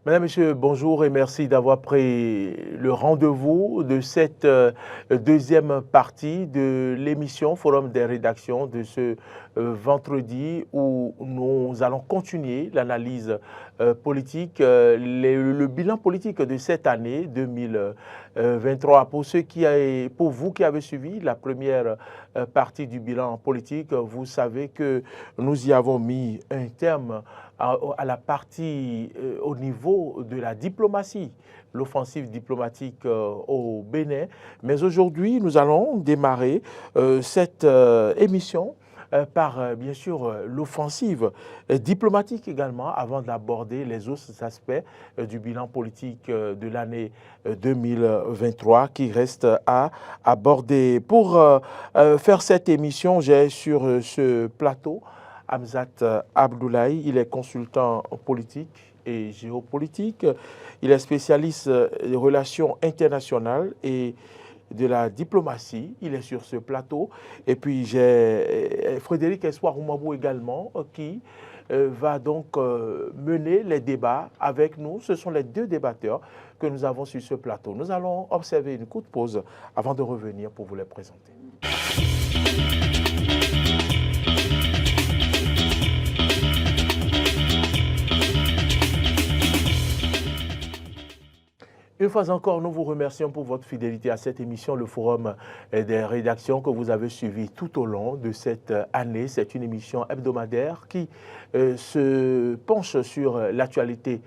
Madame, Monsieur, bonjour et merci d'avoir pris le rendez-vous de cette deuxième partie de l'émission Forum des rédactions de ce vendredi où nous allons continuer l'analyse politique, le bilan politique de cette année 2023. Pour vous qui avez suivi la première partie du bilan politique, vous savez que nous y avons mis un terme à la partie au niveau de la diplomatie, l'offensive diplomatique au Bénin. Mais aujourd'hui, nous allons démarrer cette émission par, bien sûr, l'offensive diplomatique également, avant d'aborder les autres aspects du bilan politique de l'année 2023 qui reste à aborder. Pour faire cette émission, j'ai sur ce plateau Hamzat Abdoulaye. Il est consultant politique et géopolitique. Il est spécialiste des relations internationales et de la diplomatie. Il est sur ce plateau. Et puis j'ai Frédéric Espoir Oumabou également qui va donc mener les débats avec nous. Ce sont les deux débatteurs que nous avons sur ce plateau. Nous allons observer une courte pause avant de revenir pour vous les présenter. Une fois encore, nous vous remercions pour votre fidélité à cette émission, le Forum des rédactions que vous avez suivi tout au long de cette année. C'est une émission hebdomadaire qui se penche sur l'actualité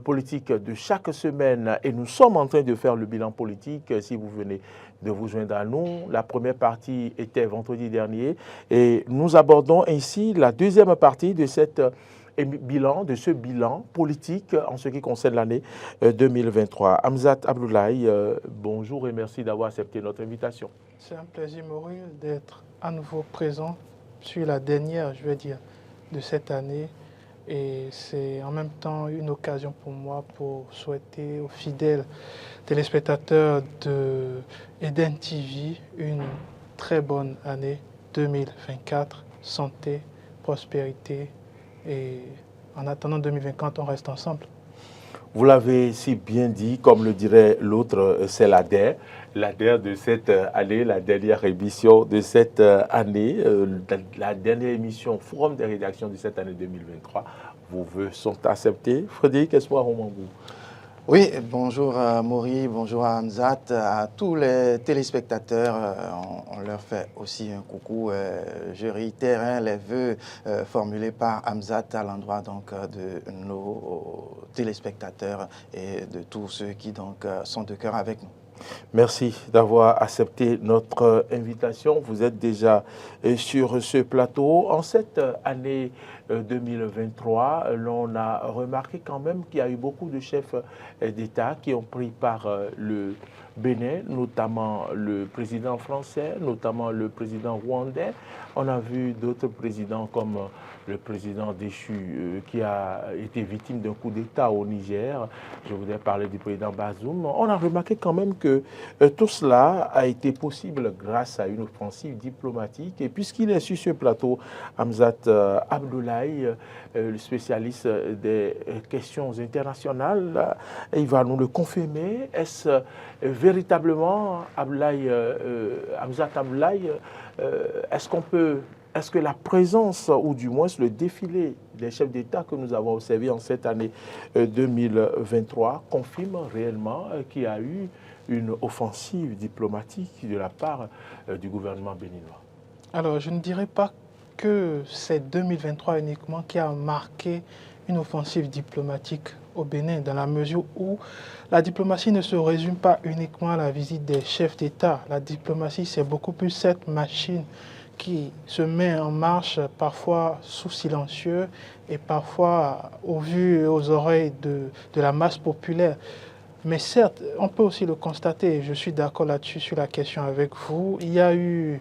politique de chaque semaine et nous sommes en train de faire le bilan politique. Si vous venez de vous joindre à nous, la première partie était vendredi dernier et nous abordons ainsi la deuxième partie de ce bilan politique en ce qui concerne l'année 2023. Hamzat Abdoulaye, bonjour et merci d'avoir accepté notre invitation. C'est un plaisir, Maurice, d'être à nouveau présent sur la dernière, je veux dire, de cette année. Et c'est en même temps une occasion pour moi pour souhaiter aux fidèles téléspectateurs de Eden TV une très bonne année 2024, santé, prospérité. Et en attendant 2024, on reste ensemble. Vous l'avez si bien dit, comme le dirait l'autre, c'est l'ADER de cette année, la dernière émission de cette année, la dernière émission Forum des rédactions de cette année 2023. Vos vœux sont acceptés. Frédéric Espoir Oumabou. Oui, bonjour à Maury, bonjour à Hamzat, à tous les téléspectateurs, on leur fait aussi un coucou. Je réitère les vœux formulés par Hamzat à l'endroit donc de nos téléspectateurs et de tous ceux qui donc sont de cœur avec nous. Merci d'avoir accepté notre invitation. Vous êtes déjà sur ce plateau. En cette année 2023, l'on a remarqué quand même qu'il y a eu beaucoup de chefs d'État qui ont pris part le Bénin, notamment le président français, notamment le président rwandais. On a vu d'autres présidents comme le président déchu qui a été victime d'un coup d'État au Niger. Je voudrais parler du président Bazoum. On a remarqué quand même que tout cela a été possible grâce à une offensive diplomatique. Et puisqu'il est sur ce plateau, Hamzat Abdoulaye, le spécialiste des questions internationales, il va nous le confirmer. Est-ce véritablement, Hamzat Abdoulaye, est-ce que la présence, ou du moins le défilé des chefs d'État que nous avons observé en cette année 2023 confirme réellement qu'il y a eu une offensive diplomatique de la part du gouvernement béninois? Alors, je ne dirais pas que c'est 2023 uniquement qui a marqué une offensive diplomatique au Bénin, dans la mesure où la diplomatie ne se résume pas uniquement à la visite des chefs d'État. La diplomatie, c'est beaucoup plus cette machine qui se met en marche, parfois sous silencieux et parfois au vu et aux oreilles de la masse populaire. Mais certes, on peut aussi le constater, je suis d'accord là-dessus sur la question avec vous, il y a eu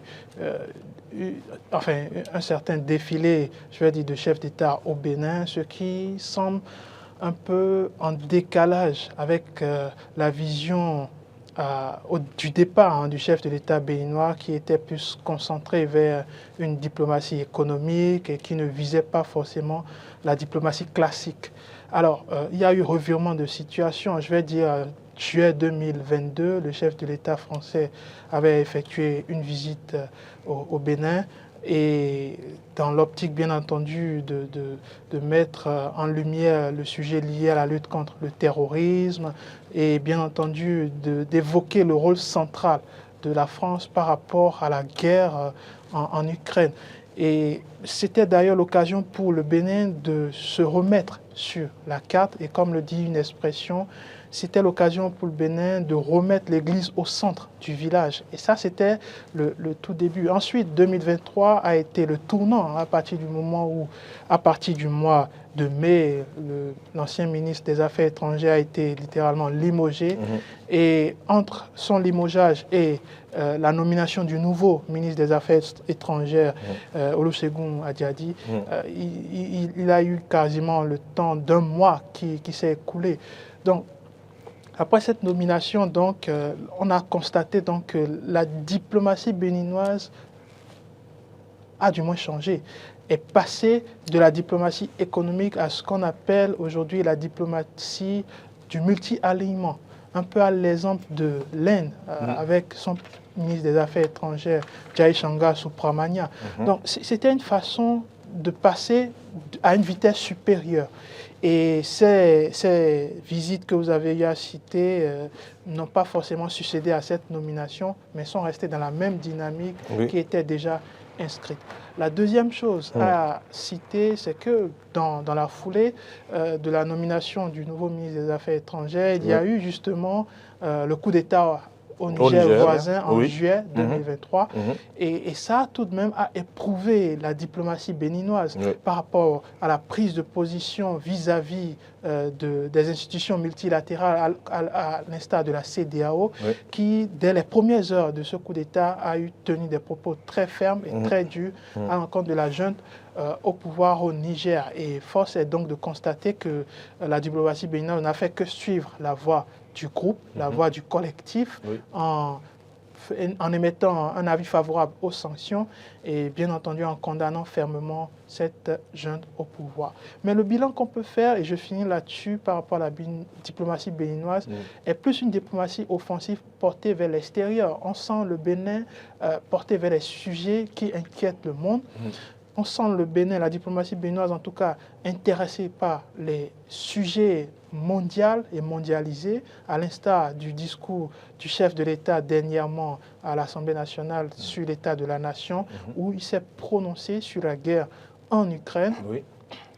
un certain défilé, je vais dire, de chefs d'État au Bénin, ce qui semble un peu en décalage avec la vision du départ du chef de l'État béninois qui était plus concentré vers une diplomatie économique et qui ne visait pas forcément la diplomatie classique. Alors, il y a eu revirement de situation. Je vais dire, juillet 2022, le chef de l'État français avait effectué une visite au Bénin et dans l'optique, bien entendu, de mettre en lumière le sujet lié à la lutte contre le terrorisme et bien entendu d'évoquer le rôle central de la France par rapport à la guerre en Ukraine. Et c'était d'ailleurs l'occasion pour le Bénin de se remettre sur la carte. Et comme le dit une expression, c'était l'occasion pour le Bénin de remettre l'église au centre du village. Et ça, c'était le tout début. Ensuite, 2023 a été le tournant à partir du moment où, à partir du mois de mai, l'ancien ministre des Affaires étrangères a été littéralement limogé. Et entre son limogeage et la nomination du nouveau ministre des Affaires étrangères, Olusegun Adiadi, il a eu quasiment le temps d'un mois qui s'est écoulé. Donc, après cette nomination, donc, on a constaté donc, que la diplomatie béninoise a du moins changé, est passée de la diplomatie économique à ce qu'on appelle aujourd'hui la diplomatie du multi-alignement, un peu à l'exemple de l'Inde, avec son ministre des Affaires étrangères, Jaishankar Subramanian. Donc, c'était une façon de passer à une vitesse supérieure. Et ces visites que vous avez eu à citer n'ont pas forcément succédé à cette nomination, mais sont restées dans la même dynamique qui était déjà inscrite. La deuxième chose à citer, c'est que dans la foulée de la nomination du nouveau ministre des Affaires étrangères, il y a eu justement le coup d'État au Niger voisin en juillet 2023. Et ça, tout de même, a éprouvé la diplomatie béninoise par rapport à la prise de position vis-à-vis des institutions multilatérales, à l'instar de la CEDEAO, qui, dès les premières heures de ce coup d'État, a eu tenu des propos très fermes et très durs à l'encontre de la junte au pouvoir au Niger. Et force est donc de constater que la diplomatie béninoise n'a fait que suivre la voie du groupe, la voie du collectif, en émettant un avis favorable aux sanctions et bien entendu en condamnant fermement cette junte au pouvoir. Mais le bilan qu'on peut faire, et je finis là-dessus par rapport à la diplomatie béninoise, est plus une diplomatie offensive portée vers l'extérieur. On sent le Bénin porté vers les sujets qui inquiètent le monde. On sent le Bénin, la diplomatie béninoise en tout cas, intéressée par les sujets mondiaux et mondialisés, à l'instar du discours du chef de l'État dernièrement à l'Assemblée nationale sur l'état de la nation, où il s'est prononcé sur la guerre en Ukraine.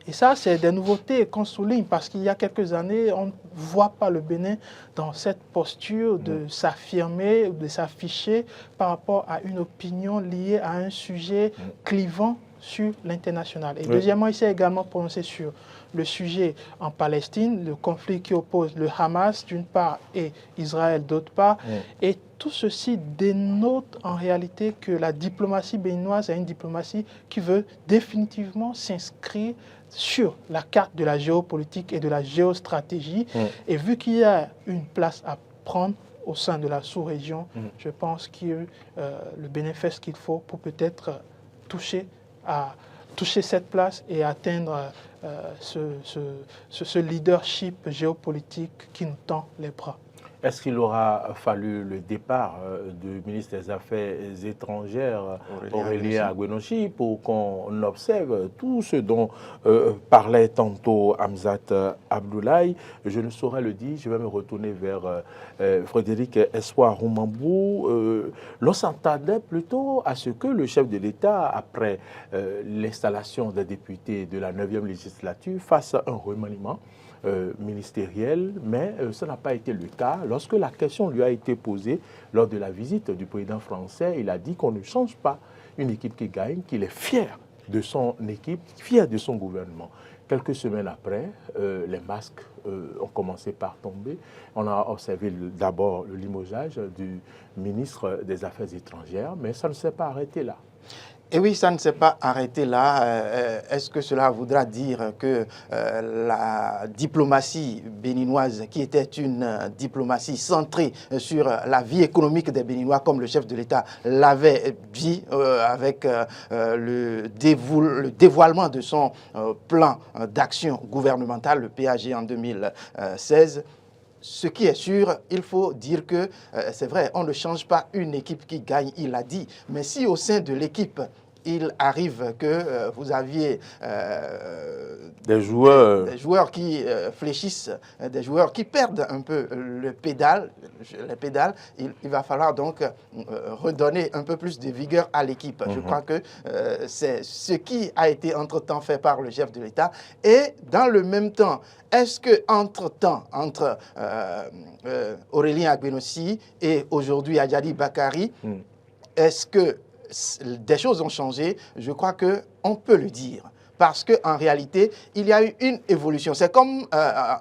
Et ça, c'est des nouveautés qu'on souligne parce qu'il y a quelques années, on ne voit pas le Bénin dans cette posture de s'affirmer, de s'afficher par rapport à une opinion liée à un sujet clivant sur l'international. Et deuxièmement, il s'est également prononcé sur le sujet en Palestine, le conflit qui oppose le Hamas d'une part et Israël d'autre part. Et tout ceci dénote en réalité que la diplomatie béninoise est une diplomatie qui veut définitivement s'inscrire sur la carte de la géopolitique et de la géostratégie. Et vu qu'il y a une place à prendre au sein de la sous-région, je pense que le Bénin fait ce qu'il faut pour peut-être toucher cette place et atteindre ce leadership géopolitique qui nous tend les bras. Est-ce qu'il aura fallu le départ du ministre des Affaires étrangères, Aurélien Agbenonchi, pour qu'on observe tout ce dont parlait tantôt Hamzat Abdoulaye? Je ne saurais le dire, je vais me retourner vers Frédéric Espoir Roumambou. L'on s'attendait plutôt à ce que le chef de l'État, après l'installation des députés de la 9e législature, fasse un remaniement ministériel, mais ça n'a pas été le cas. Lorsque la question lui a été posée lors de la visite du président français, il a dit qu'on ne change pas une équipe qui gagne, qu'il est fier de son équipe, fier de son gouvernement. Quelques semaines après, les masques ont commencé par tomber. On a observé d'abord le limogeage du ministre des Affaires étrangères, mais ça ne s'est pas arrêté là. Et oui, ça ne s'est pas arrêté là. Est-ce que cela voudra dire que la diplomatie béninoise, qui était une diplomatie centrée sur la vie économique des Béninois, comme le chef de l'État l'avait dit avec le dévoilement de son plan d'action gouvernementale, le PAG en 2016, ce qui est sûr, il faut dire que c'est vrai, on ne change pas une équipe qui gagne, il l'a dit. Mais si au sein de l'équipe, il arrive que vous aviez des joueurs qui fléchissent, des joueurs qui perdent un peu les pédales, il va falloir donc redonner un peu plus de vigueur à l'équipe. Je crois que c'est ce qui a été entre-temps fait par le chef de l'État. Et dans le même temps, est-ce que entre-temps, entre Aurélien Agbenossi et aujourd'hui Adjadi Bakari, est-ce que des choses ont changé? Je crois qu'on peut le dire. Parce qu'en réalité, il y a eu une évolution. C'est comme,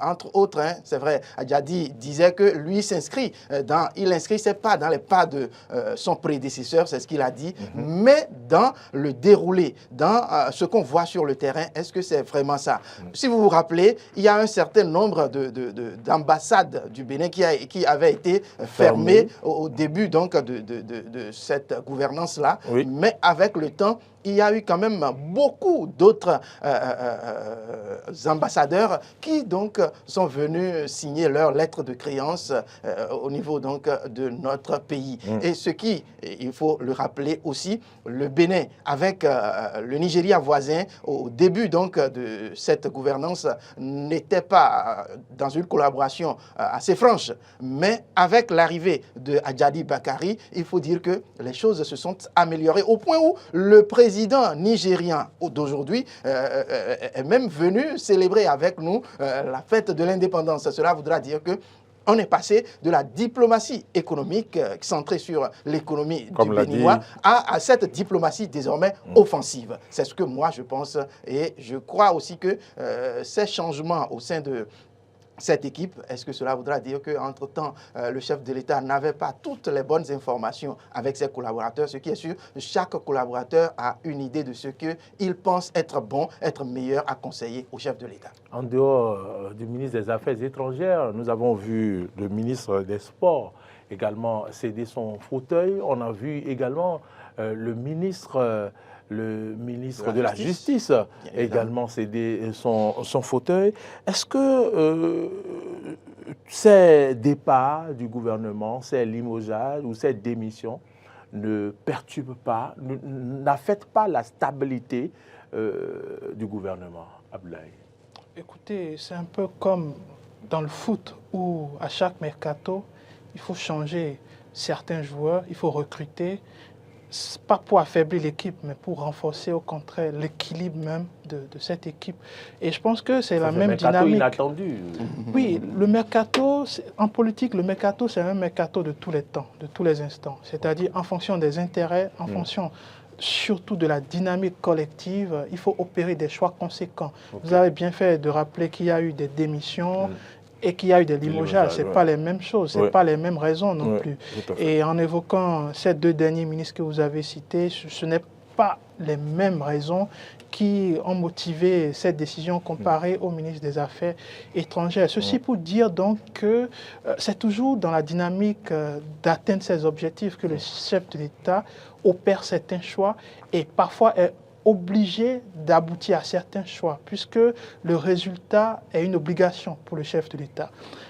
entre autres, hein, c'est vrai, Adjadi disait que lui il n'inscrivait pas dans les pas de son prédécesseur, c'est ce qu'il a dit, mais dans le déroulé, dans ce qu'on voit sur le terrain. Est-ce que c'est vraiment ça? Si vous vous rappelez, il y a un certain nombre d'ambassades du Bénin qui avaient été fermées au début donc, de cette gouvernance-là, oui. Mais avec le temps, il y a eu quand même beaucoup d'autres ambassadeurs qui donc sont venus signer leur lettre de créance au niveau donc de notre pays. Et ce qui, il faut le rappeler aussi, le Bénin avec le Nigeria voisin au début donc de cette gouvernance n'était pas dans une collaboration assez franche. Mais avec l'arrivée de Adjadi Bakari, il faut dire que les choses se sont améliorées au point où le président nigérien d'aujourd'hui est même venu célébrer avec nous la fête de l'indépendance. Cela voudra dire que on est passé de la diplomatie économique centrée sur l'économie du Béninois à cette diplomatie désormais offensive. C'est ce que moi je pense et je crois aussi que ces changements au sein de cette équipe, est-ce que cela voudra dire qu'entre-temps, le chef de l'État n'avait pas toutes les bonnes informations avec ses collaborateurs? Ce qui est sûr, chaque collaborateur a une idée de ce qu'il pense être bon, être meilleur à conseiller au chef de l'État. En dehors du ministre des Affaires étrangères, nous avons vu le ministre des Sports également céder son fauteuil. On a vu également le ministre de la Justice également céder son fauteuil. Est-ce que ces départs du gouvernement, ces limogeages ou ces démissions ne perturbent pas, n'affectent pas la stabilité du gouvernement, Abdoulaye? Écoutez, c'est un peu comme dans le foot où à chaque mercato, il faut changer certains joueurs, il faut recruter. Pas pour affaiblir l'équipe, mais pour renforcer au contraire l'équilibre même de cette équipe. Et je pense que c'est la même dynamique. Inattendu. Oui, le mercato, en politique, le mercato, c'est un mercato de tous les temps, de tous les instants. C'est-à-dire en fonction des intérêts, en fonction surtout de la dynamique collective, il faut opérer des choix conséquents. Vous avez bien fait de rappeler qu'il y a eu des démissions, et qu'il y a eu des limogeages. Ce n'est pas les mêmes choses, ce n'est pas les mêmes raisons non plus. Et en évoquant ces deux derniers ministres que vous avez cités, ce n'est pas les mêmes raisons qui ont motivé cette décision comparée au ministre des Affaires étrangères. Ceci pour dire donc que c'est toujours dans la dynamique d'atteindre ces objectifs que le chef de l'État opère certains choix et parfois est obligé d'aboutir à certains choix, puisque le résultat est une obligation pour le chef de l'État.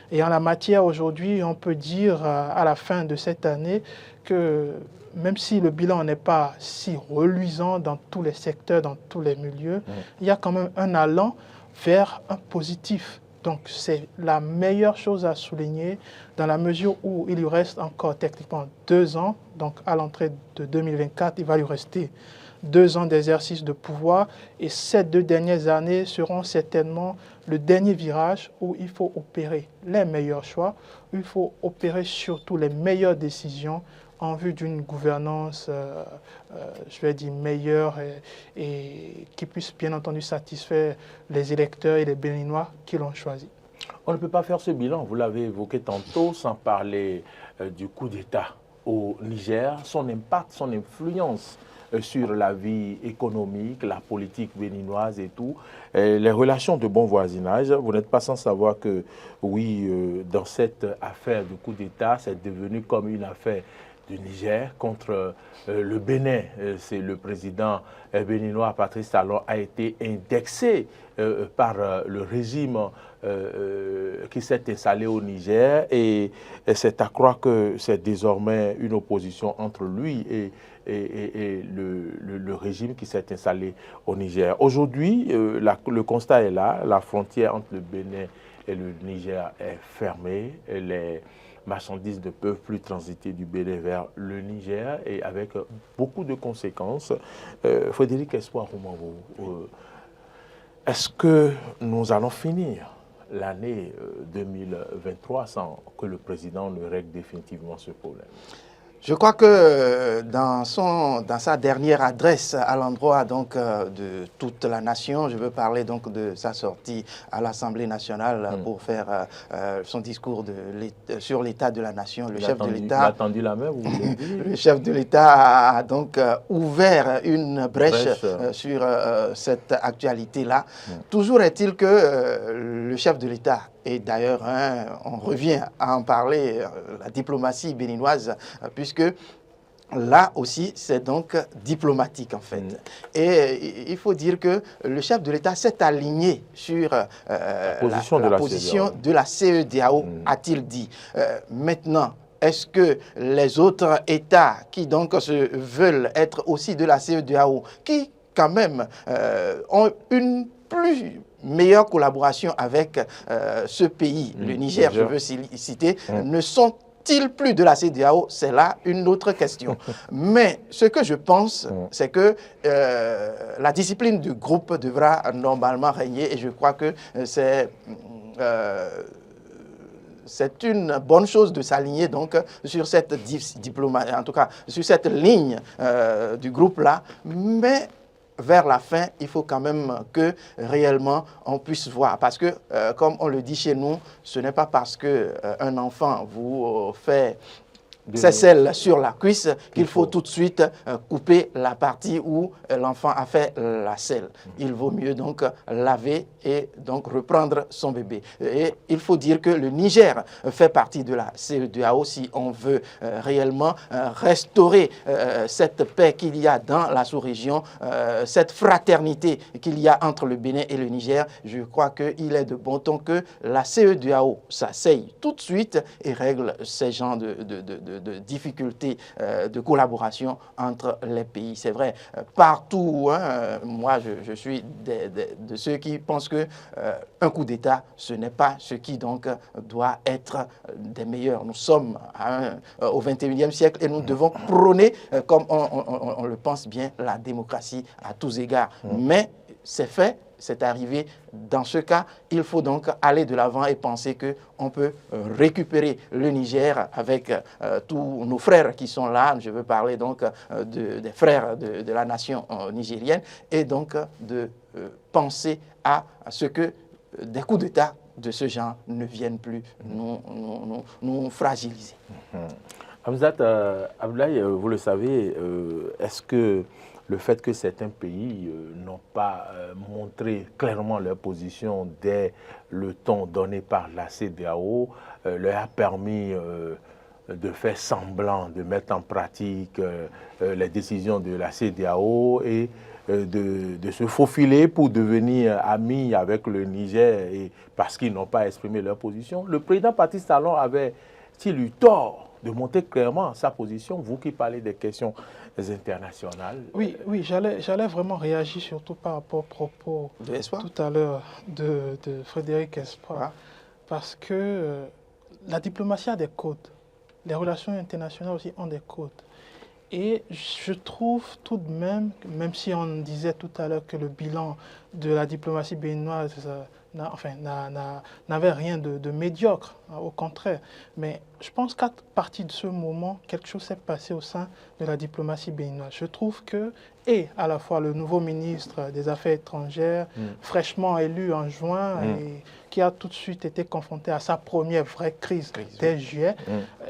Et en la matière, aujourd'hui, on peut dire à la fin de cette année que même si le bilan n'est pas si reluisant dans tous les secteurs, dans tous les milieux, il y a quand même un allant vers un positif. Donc c'est la meilleure chose à souligner dans la mesure où il lui reste encore techniquement 2 ans. Donc à l'entrée de 2024, il va lui rester 2 ans d'exercice de pouvoir et ces 2 dernières années seront certainement le dernier virage où il faut opérer les meilleurs choix, où il faut opérer surtout les meilleures décisions en vue d'une gouvernance, je vais dire, meilleure et qui puisse bien entendu satisfaire les électeurs et les Béninois qui l'ont choisi. On ne peut pas faire ce bilan, vous l'avez évoqué tantôt, sans parler du coup d'État au Niger, son impact, son influence sur la vie économique, la politique béninoise et tout. Et les relations de bon voisinage, vous n'êtes pas sans savoir que, oui, dans cette affaire de coup d'État, c'est devenu comme une affaire du Niger contre le Bénin. C'est le président béninois Patrice Talon a été indexé par le régime qui s'est installé au Niger et c'est à croire que c'est désormais une opposition entre lui et le régime qui s'est installé au Niger. Aujourd'hui, le constat est là, la frontière entre le Bénin et le Niger est fermée, les marchandises ne peuvent plus transiter du Bénin vers le Niger et avec beaucoup de conséquences. Frédéric Espoir Roumavo, est-ce que nous allons finir l'année 2023 sans que le président ne règle définitivement ce problème? Je crois que dans sa dernière adresse à l'endroit de toute la nation, je veux parler donc de sa sortie à l'Assemblée nationale pour faire son discours sur l'état de la nation. Le chef de l'État, il a tendu la main, vous voulez dire. Le chef de l'État a donc ouvert une brèche sur cette actualité-là. Toujours est-il que le chef de l'État, et d'ailleurs, on revient à en parler, la diplomatie béninoise, puisque là aussi, c'est donc diplomatique en fait. Et il faut dire que le chef de l'État s'est aligné sur la position de la CEDEAO, a-t-il dit. Maintenant, est-ce que les autres États qui donc se veulent être aussi de la CEDEAO, qui quand même ont une plus meilleure collaboration avec ce pays, le Niger, je veux citer, ne sont-ils plus de la CEDEAO? C'est là une autre question. Mais ce que je pense, c'est que la discipline du groupe devra normalement régner et je crois que c'est une bonne chose de s'aligner donc sur cette diplomatie, en tout cas sur cette ligne du groupe-là, mais vers la fin, il faut quand même que réellement on puisse voir. Parce que, comme on le dit chez nous, ce n'est pas parce qu'un enfant vous fait ses selles sur la cuisse qu'il faut tout de suite couper la partie où l'enfant a fait la selle. Il vaut mieux donc laver et donc reprendre son bébé. Et il faut dire que le Niger fait partie de la CEDEAO si on veut réellement restaurer cette paix qu'il y a dans la sous-région, cette fraternité qu'il y a entre le Bénin et le Niger. Je crois qu'il est de bon ton que la CEDEAO s'asseye tout de suite et règle ces genres de difficultés de collaboration entre les pays. C'est vrai, partout, moi je suis de ceux qui pensent qu'un coup d'État, ce n'est pas ce qui donc doit être des meilleurs. Nous sommes au XXIe siècle et nous devons prôner, comme on le pense bien, la démocratie à tous égards. Mais c'est fait. C'est arrivé. Dans ce cas, il faut donc aller de l'avant et penser qu'on peut récupérer le Niger avec tous nos frères qui sont là. Je veux parler donc des frères de la nation nigérienne et donc de penser à ce que des coups d'État de ce genre ne viennent plus nous fragiliser. Hamzat Abdoulaye, vous le savez, est-ce que le fait que certains pays n'ont pas montré clairement leur position dès le ton donné par la CEDEAO leur a permis de faire semblant de mettre en pratique les décisions de la CEDEAO et de se faufiler pour devenir amis avec le Niger et parce qu'ils n'ont pas exprimé leur position. Le président Patrice Talon avait-il eu tort de montrer clairement sa position, vous qui parlez des questions internationales? Oui, j'allais vraiment réagir surtout par rapport au propos tout à l'heure de Frédéric Espoir, parce que la diplomatie a des codes, les relations internationales aussi ont des codes. Et je trouve tout de même si on disait tout à l'heure que le bilan de la diplomatie béninoise n'avait rien de médiocre, au contraire. Mais je pense qu'à partir de ce moment, quelque chose s'est passé au sein de la diplomatie béninoise. Je trouve que, et à la fois le nouveau ministre des Affaires étrangères, fraîchement élu en juin, et qui a tout de suite été confronté à sa première vraie crise dès juillet,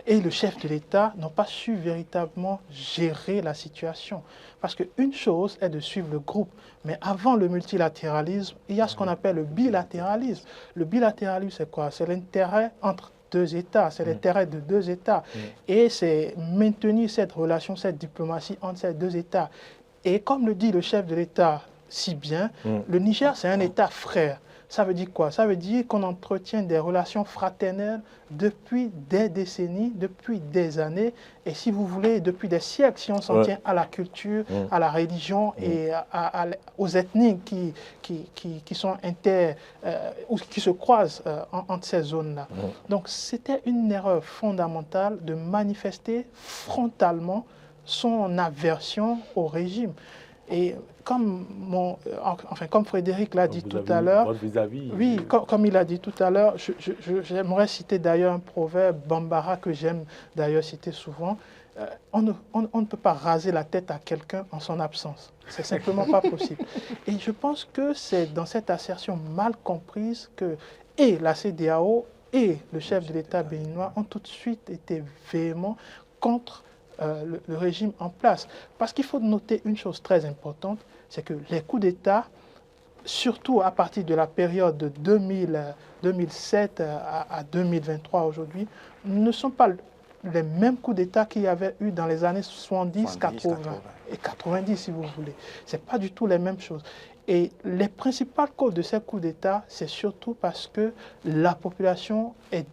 et le chef de l'État n'ont pas su véritablement gérer la situation. Parce qu'une chose est de suivre le groupe, mais avant le multilatéralisme, il y a ce qu'on appelle le bilatéralisme. Le bilatéralisme, c'est quoi? C'est l'intérêt entre deux États, c'est l'intérêt de deux États. Et c'est maintenir cette relation, cette diplomatie entre ces deux États. Et comme le dit le chef de l'État si bien, le Niger, c'est un État frère. Ça veut dire quoi? Ça veut dire qu'on entretient des relations fraternelles depuis des décennies, depuis des années, et si vous voulez, depuis des siècles, si on s'en tient à la culture, à la religion et aux ethnies qui sont ou qui se croisent entre ces zones-là. Donc c'était une erreur fondamentale de manifester frontalement son aversion au régime. Et comme, comme Frédéric l'a dit tout à l'heure, oui, comme il a dit tout à l'heure, j'aimerais citer d'ailleurs un proverbe bambara que j'aime d'ailleurs citer souvent. On ne peut pas raser la tête à quelqu'un en son absence. C'est simplement pas possible. Et je pense que c'est dans cette assertion mal comprise que et la CEDEAO et le chef de l'État béninois ont tout de suite été véhéments contre le régime en place. Parce qu'il faut noter une chose très importante, c'est que les coups d'État, surtout à partir de la période de 2007 à 2023 aujourd'hui, ne sont pas les mêmes coups d'État qu'il y avait eu dans les années 70, 80 et 90 si vous voulez. Ce n'est pas du tout les mêmes choses. Et les principales causes de ces coups d'État, c'est surtout parce que la population est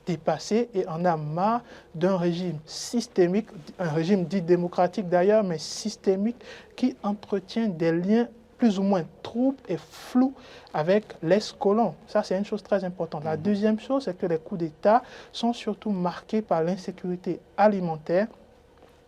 dépassée et en a marre d'un régime systémique, un régime dit démocratique d'ailleurs, mais systémique, qui entretient des liens plus ou moins troubles et flous avec l'ex-colon. Ça, c'est une chose très importante. La deuxième chose, c'est que les coups d'État sont surtout marqués par l'insécurité alimentaire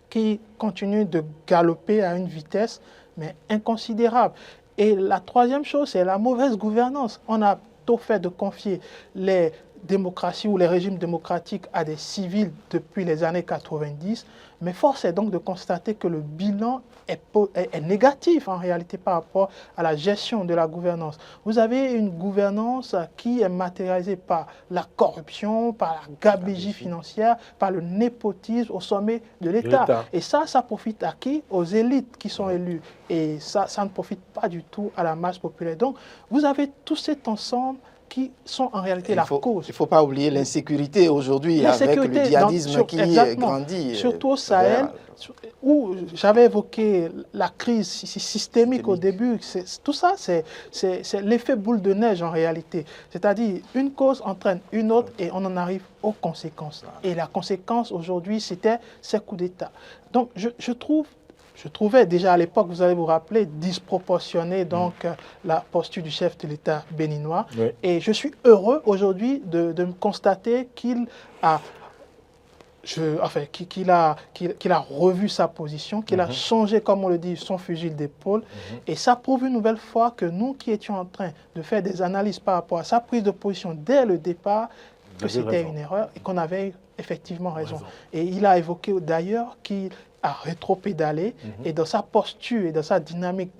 qui continue de galoper à une vitesse, mais inconsidérable. Et la troisième chose, c'est la mauvaise gouvernance. On a tôt fait de confier les démocraties ou les régimes démocratiques à des civils depuis les années 90, mais force est donc de constater que le bilan est négatif en réalité par rapport à la gestion de la gouvernance. Vous avez une gouvernance qui est matérialisée par la corruption, par la gabegie financière, par le népotisme au sommet de l'État. Et ça profite à qui? Aux élites qui sont élues. Et ça ne profite pas du tout à la masse populaire. Donc, vous avez tout cet ensemble qui sont en réalité la cause. Il ne faut pas oublier l'insécurité aujourd'hui avec le djihadisme qui grandit. Surtout au Sahel, où j'avais évoqué la crise systémique au début. Tout ça, c'est l'effet boule de neige en réalité. C'est-à-dire, une cause entraîne une autre et on en arrive aux conséquences. Et la conséquence aujourd'hui, c'était ces coups d'État. Donc, je trouvais déjà à l'époque, vous allez vous rappeler, disproportionnée donc la posture du chef de l'État béninois. Oui. Et je suis heureux aujourd'hui de me constater qu'il a revu sa position, qu'il a changé, comme on le dit, son fusil d'épaule. Et ça prouve une nouvelle fois que nous qui étions en train de faire des analyses par rapport à sa prise de position dès le départ, que c'était une erreur et qu'on avait effectivement raison. Et il a évoqué d'ailleurs qu'il a rétropédalé et dans sa posture et dans sa dynamique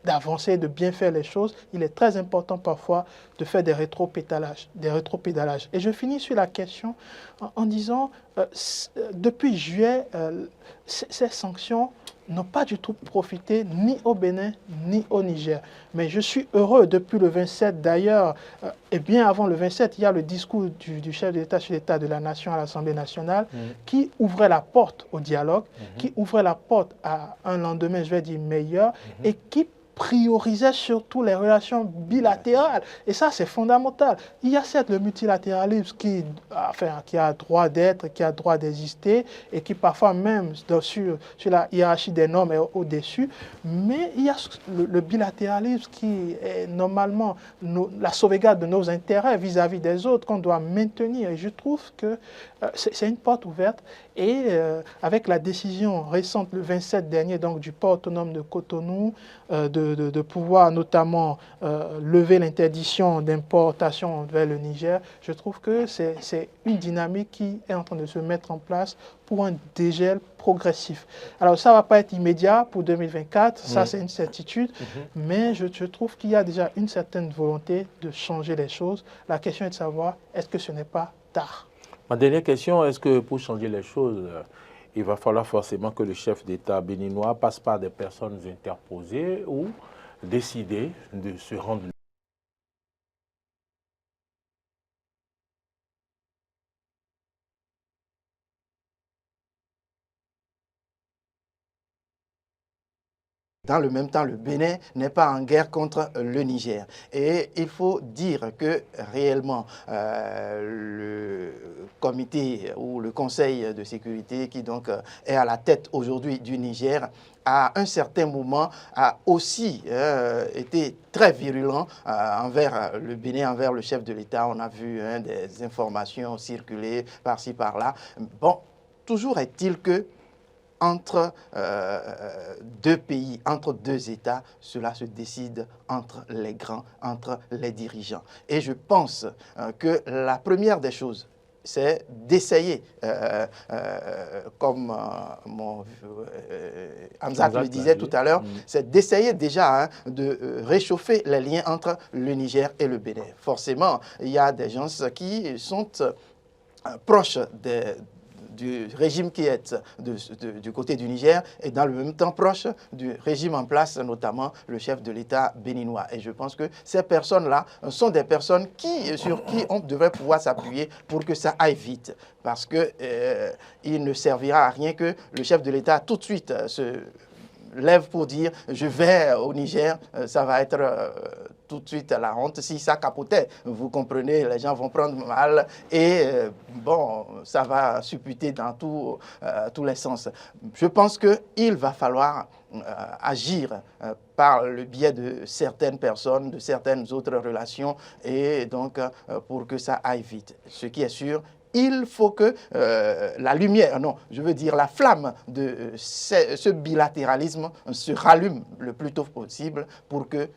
d'avancer, de bien faire les choses, il est très important parfois de faire des rétropédalages. Et je finis sur la question en disant, depuis juillet, ces sanctions n'ont pas du tout profité ni au Bénin ni au Niger. Mais je suis heureux depuis le 27 d'ailleurs, et bien avant le 27, il y a le discours du chef de l'État sur l'état de la nation à l'Assemblée nationale qui ouvrait la porte au dialogue, qui ouvrait la porte à un lendemain, je vais dire, meilleur, et qui priorisait surtout les relations bilatérales. Et ça, c'est fondamental. Il y a certes le multilatéralisme qui a droit d'être, qui a droit d'exister, et qui parfois même sur la hiérarchie des normes est au-dessus, mais il y a le bilatéralisme qui est normalement la sauvegarde de nos intérêts vis-à-vis des autres qu'on doit maintenir. Et je trouve que c'est une porte ouverte. Et avec la décision récente, le 27 dernier, donc du port autonome de Cotonou, de pouvoir notamment lever l'interdiction d'importation vers le Niger, je trouve que c'est une dynamique qui est en train de se mettre en place pour un dégel progressif. Alors ça ne va pas être immédiat pour 2024, ça c'est une certitude, mais je trouve qu'il y a déjà une certaine volonté de changer les choses. La question est de savoir, est-ce que ce n'est pas tard ? Ma dernière question, est-ce que pour changer les choses, il va falloir forcément que le chef d'État béninois passe par des personnes interposées ou décider de se rendre. Dans le même temps, le Bénin n'est pas en guerre contre le Niger. Et il faut dire que réellement, le comité ou le conseil de sécurité qui donc est à la tête aujourd'hui du Niger, à un certain moment, a aussi été très virulent envers le Bénin, envers le chef de l'État. On a vu des informations circuler par-ci, par-là. Bon, toujours est-il que entre deux pays, entre deux États, cela se décide entre les grands, entre les dirigeants. Et je pense que la première des choses, c'est d'essayer, comme Hamzat le disait tout à l'heure, c'est d'essayer déjà de réchauffer les liens entre le Niger et le Bénin. Forcément, il y a des gens qui sont proches du régime qui est du côté du Niger et dans le même temps proche du régime en place, notamment le chef de l'État béninois. Et je pense que ces personnes-là sont des personnes sur qui on devrait pouvoir s'appuyer pour que ça aille vite. Parce qu'il ne servira à rien que le chef de l'État tout de suite se lève pour dire « je vais au Niger », ça va être tout de suite la honte. Si ça capotait, vous comprenez, les gens vont prendre mal et bon, ça va supputer dans tous les sens. Je pense qu'il va falloir agir par le biais de certaines personnes, de certaines autres relations et donc pour que ça aille vite. Ce qui est sûr, il faut que la lumière, non, je veux dire la flamme de ce bilatéralisme se rallume le plus tôt possible pour que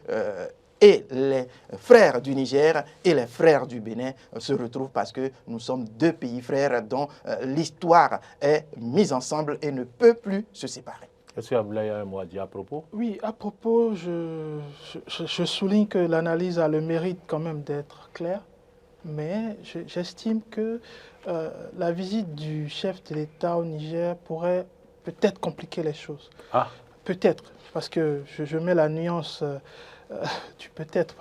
et les frères du Niger et les frères du Bénin se retrouvent parce que nous sommes deux pays frères dont l'histoire est mise ensemble et ne peut plus se séparer. Est-ce que Abdoulaye a un mot à dire à propos? Oui, à propos, je souligne que l'analyse a le mérite quand même d'être claire. Mais j'estime que la visite du chef de l'État au Niger pourrait peut-être compliquer les choses. Ah. Peut-être, parce que je mets la nuance du peut-être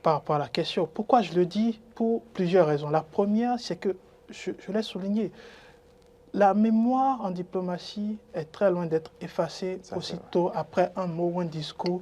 par rapport à la question. Pourquoi je le dis? Pour plusieurs raisons. La première, c'est que, je l'ai souligné, la mémoire en diplomatie est très loin d'être effacée aussitôt après un mot ou un discours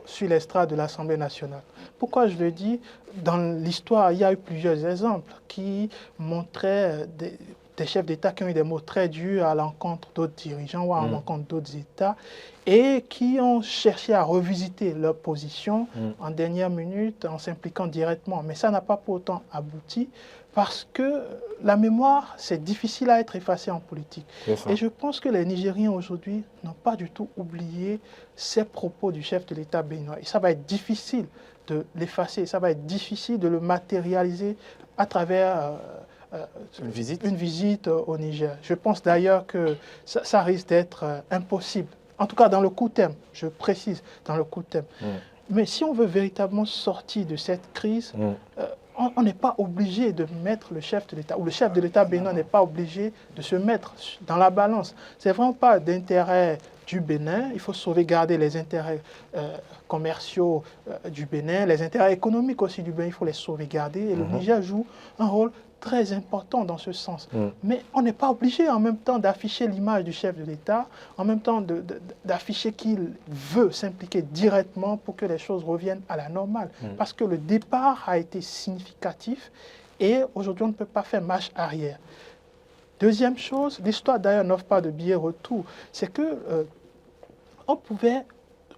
sur l'estrade de l'Assemblée nationale. Pourquoi je le dis? Dans l'histoire, il y a eu plusieurs exemples qui montraient des chefs d'État qui ont eu des mots très durs à l'encontre d'autres dirigeants ou à l'encontre d'autres États et qui ont cherché à revisiter leur position en dernière minute en s'impliquant directement. Mais ça n'a pas pour autant abouti parce que la mémoire, c'est difficile à être effacée en politique. Et je pense que les Nigériens aujourd'hui n'ont pas du tout oublié ces propos du chef de l'État béninois. Et ça va être difficile de l'effacer, ça va être difficile de le matérialiser à travers une visite au Niger. Je pense d'ailleurs que ça risque d'être impossible. En tout cas, dans le court terme, je précise, dans le court terme. Mais si on veut véritablement sortir de cette crise, on n'est pas obligé de mettre le chef de l'État, ou le chef de l'État béninois n'est pas obligé de se mettre dans la balance. Ce n'est vraiment pas d'intérêt du Bénin. Il faut sauvegarder les intérêts commerciaux du Bénin, les intérêts économiques aussi du Bénin, il faut les sauvegarder. Et le Niger joue un rôle très important dans ce sens. Mais on n'est pas obligé en même temps d'afficher l'image du chef de l'État, en même temps d'afficher qu'il veut s'impliquer directement pour que les choses reviennent à la normale. Parce que le départ a été significatif et aujourd'hui on ne peut pas faire marche arrière. Deuxième chose, l'histoire d'ailleurs n'offre pas de billet retour, c'est que on pouvait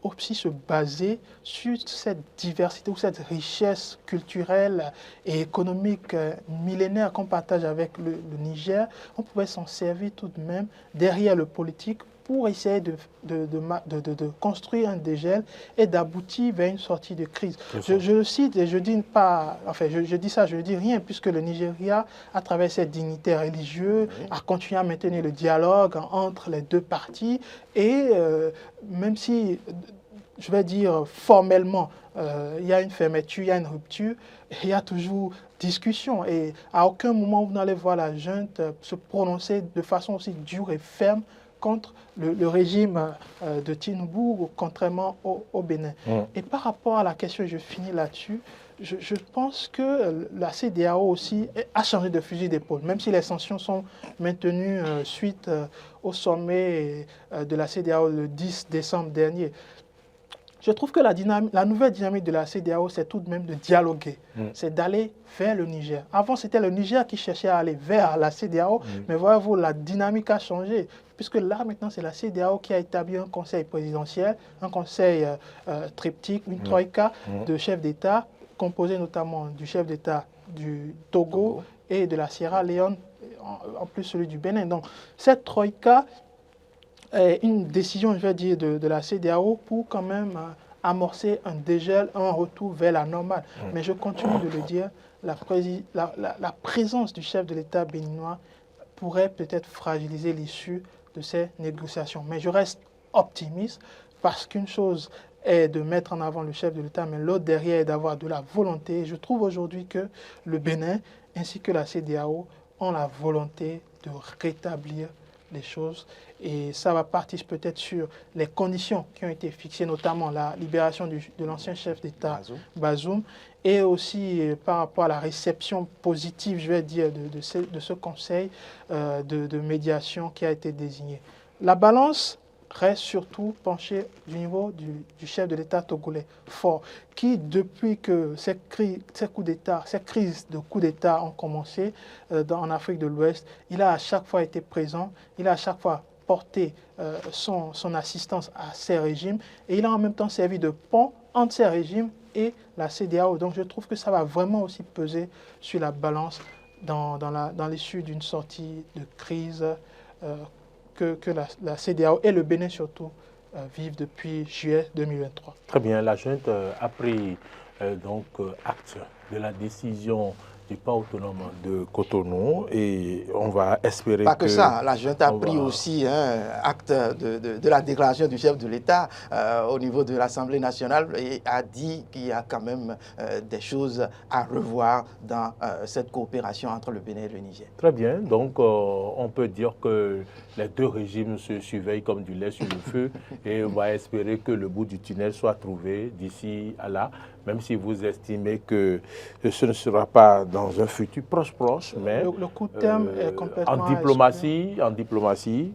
aussi se baser sur cette diversité ou cette richesse culturelle et économique millénaire qu'on partage avec le Niger. On pouvait s'en servir tout de même derrière le politique pour essayer de construire un dégel et d'aboutir vers une sortie de crise. Je le cite et je dis pas, enfin je dis ça, je ne dis rien, puisque le Nigeria, à travers ses dignitaires religieux, a continué à maintenir le dialogue entre les deux parties et même si je vais dire formellement, il y a une fermeture, il y a une rupture, il y a toujours discussion. Et à aucun moment, vous n'allez voir la junte se prononcer de façon aussi dure et ferme contre le régime de Tinubu, contrairement au Bénin. Et par rapport à la question, je finis là-dessus, je pense que la CEDEAO aussi a changé de fusil d'épaule, même si les sanctions sont maintenues suite au sommet de la CEDEAO le 10 décembre dernier. Je trouve que la nouvelle dynamique de la CEDEAO, c'est tout de même de dialoguer, c'est d'aller vers le Niger. Avant, c'était le Niger qui cherchait à aller vers la CEDEAO, mais voyez-vous, la dynamique a changé, puisque là, maintenant, c'est la CEDEAO qui a établi un conseil présidentiel, un conseil triptyque, une troïka de chefs d'État, composé notamment du chef d'État du Togo et de la Sierra Leone, en plus celui du Bénin. Donc, cette troïka est une décision, je vais dire, de la CEDEAO pour quand même amorcer un dégel, un retour vers la normale. Mais je continue de le dire, la présence du chef de l'État béninois pourrait peut-être fragiliser l'issue de ces négociations. Mais je reste optimiste parce qu'une chose est de mettre en avant le chef de l'État, mais l'autre derrière est d'avoir de la volonté. Je trouve aujourd'hui que le Bénin ainsi que la CEDEAO ont la volonté de rétablir les choses et ça va partir peut-être sur les conditions qui ont été fixées, notamment la libération de l'ancien chef d'État Bazoum et aussi par rapport à la réception positive, je vais dire, de ce conseil de médiation qui a été désigné. La balance reste surtout penchée du niveau du chef de l'État togolais fort, qui depuis que ces crises de coups d'État ont commencé en Afrique de l'Ouest, il a à chaque fois été présent, il a à chaque fois porté son assistance à ces régimes et il a en même temps servi de pont entre ces régimes et la CEDEAO. Donc je trouve que ça va vraiment aussi peser sur la balance dans l'issue d'une sortie de crise que la CEDEAO et le Bénin surtout vivent depuis juillet 2023. Très bien, la junte a pris acte de la décision du pas autonome de Cotonou et on va espérer Pas que ça, la junte a pris aussi acte de la déclaration du chef de l'État au niveau de l'Assemblée nationale et a dit qu'il y a quand même des choses à revoir dans cette coopération entre le Bénin et le Niger. Très bien, donc on peut dire que les deux régimes se surveillent comme du lait sur le feu et on va espérer que le bout du tunnel soit trouvé d'ici à là, même si vous estimez que ce ne sera pas dans un futur proche, mais le coup de terme est complètement en diplomatie,